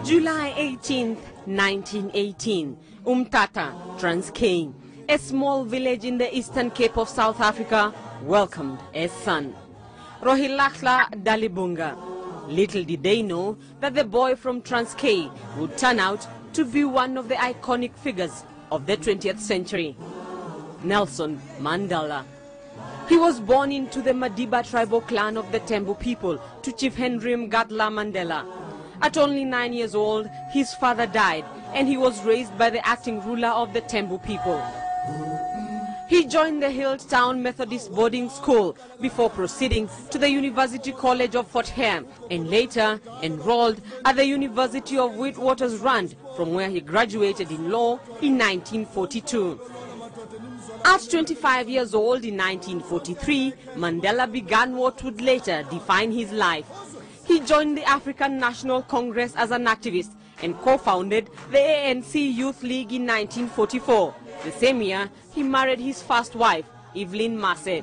July 18th, 1918, Umtata, Transkei, a small village in the Eastern Cape of South Africa, welcomed a son, Rohilahla Dalibunga. Little did they know that the boy from Transkei would turn out to be one of the iconic figures of the 20th century, Nelson Mandela. He was born into the Madiba tribal clan of the Tembu people to Chief Henry Mgatla Mandela. At only 9 years old, his father died and he was raised by the acting ruler of the Tembu people. He joined the Hilltown Methodist boarding school before proceeding to the University College of Fort Hare and later enrolled at the University of Witwatersrand, from where he graduated in law in 1942. At 25 years old in 1943, Mandela began what would later define his life. He joined the African National Congress as an activist and co-founded the ANC Youth League in 1944. The same year, he married his first wife, Evelyn Masse.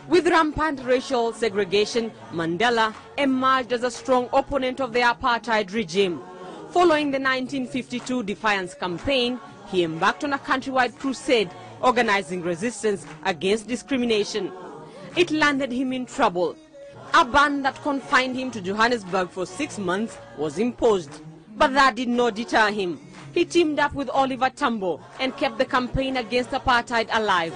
With rampant racial segregation, Mandela emerged as a strong opponent of the apartheid regime. Following the 1952 Defiance campaign, he embarked on a countrywide crusade organizing resistance against discrimination. It landed him in trouble. A ban that confined him to Johannesburg for 6 months was imposed, but that did not deter him. He teamed up with Oliver Tambo and kept the campaign against apartheid alive.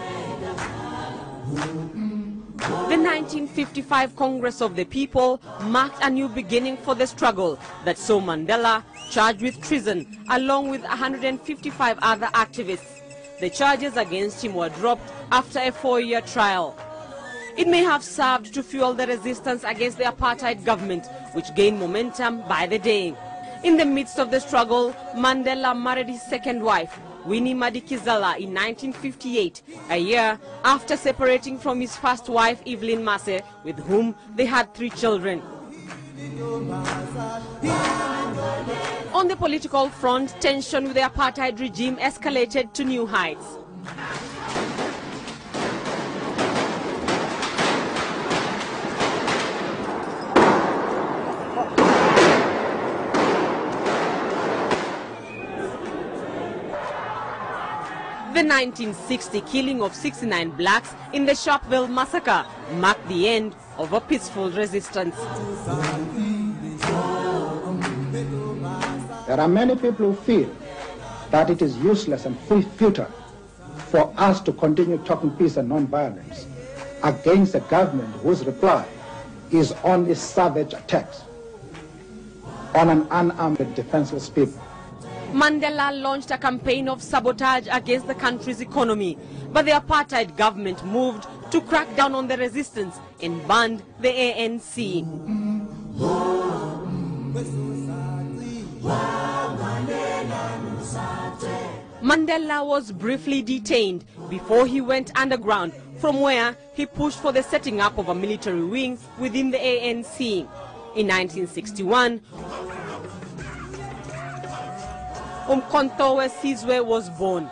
The 1955 Congress of the People marked a new beginning for the struggle that saw Mandela charged with treason along with 155 other activists. The charges against him were dropped after a 4-year trial. It may have served to fuel the resistance against the apartheid government, which gained momentum by the day. In the midst of the struggle, Mandela married his second wife, Winnie Madikizela, in 1958, a year after separating from his first wife, Evelyn Masse, with whom they had 3 children. On the political front, tension with the apartheid regime escalated to new heights. The 1960 killing of 69 blacks in the Sharpeville massacre marked the end of a peaceful resistance. There are many people who feel that it is useless and futile for us to continue talking peace and non-violence against a government whose reply is only savage attacks on an unarmed and defenseless people. Mandela launched a campaign of sabotage against the country's economy, but the apartheid government moved to crack down on the resistance and banned the ANC. Mandela was briefly detained before he went underground, from where he pushed for the setting up of a military wing within the ANC. In 1961, Umkhonto Sizwe was born.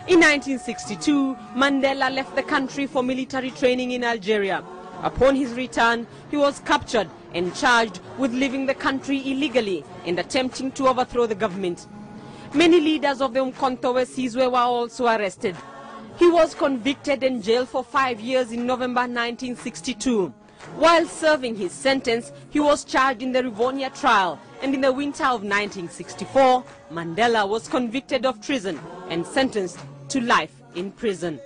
In 1962, Mandela left the country for military training in Algeria. Upon his return, he was captured and charged with leaving the country illegally and attempting to overthrow the government. Many leaders of the Umkhonto Sizwe were also arrested. He was convicted and jailed for 5 years in November 1962. While serving his sentence, he was charged in the Rivonia trial, and in the winter of 1964, Mandela was convicted of treason and sentenced to life in prison.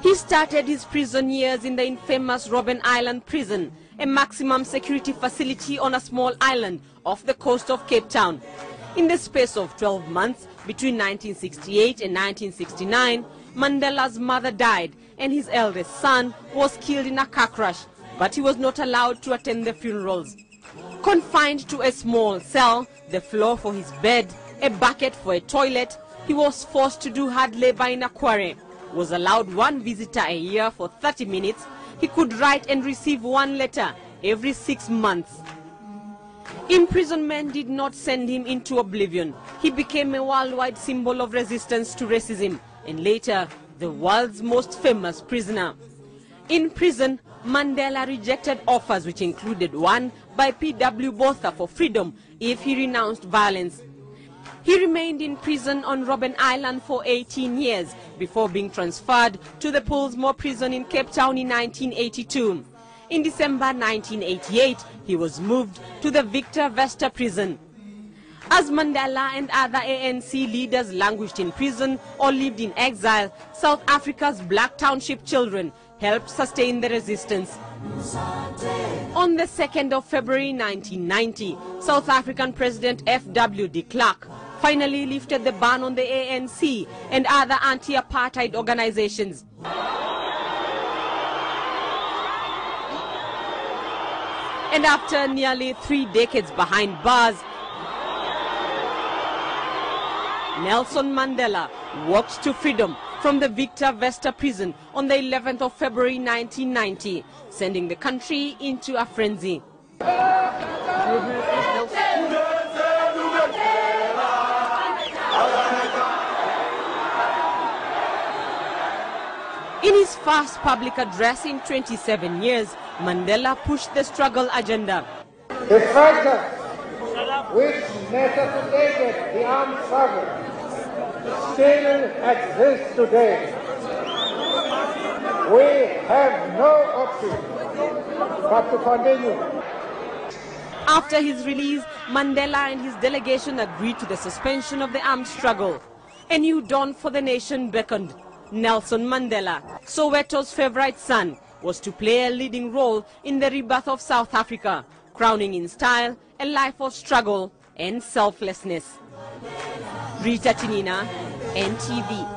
He started his prison years in the infamous Robben Island prison, a maximum security facility on a small island off the coast of Cape Town. In the space of 12 months, between 1968 and 1969, Mandela's mother died and his eldest son was killed in a car crash, but he was not allowed to attend the funerals. Confined to a small cell, the floor for his bed, a bucket for a toilet, he was forced to do hard labor in a quarry, was allowed 1 visitor a year for 30 minutes, he could write and receive 1 letter every 6 months. Imprisonment did not send him into oblivion. He became a worldwide symbol of resistance to racism and later the world's most famous prisoner. In prison, Mandela rejected offers which included one by P.W. Botha for freedom if he renounced violence. He remained in prison on Robben Island for 18 years before being transferred to the Pollsmoor prison in Cape Town in 1982. In December 1988, he was moved to the Victor Verster prison. As Mandela and other ANC leaders languished in prison or lived in exile, South Africa's black township children helped sustain the resistance. On the 2nd of February 1990, South African President F.W. de Klerk finally lifted the ban on the ANC and other anti-apartheid organizations. And after nearly 3 decades behind bars, Nelson Mandela walked to freedom from the Victor Verster prison on the 11th of February 1990, sending the country into a frenzy. In his first public address in 27 years, Mandela pushed the struggle agenda. The factor which necessitated the armed struggle still exists today. We have no option but to continue. After his release, Mandela and his delegation agreed to the suspension of the armed struggle. A new dawn for the nation beckoned. Nelson Mandela, Soweto's favorite son, was to play a leading role in the rebirth of South Africa, crowning in style a life of struggle and selflessness. Rita Tinina, NTV.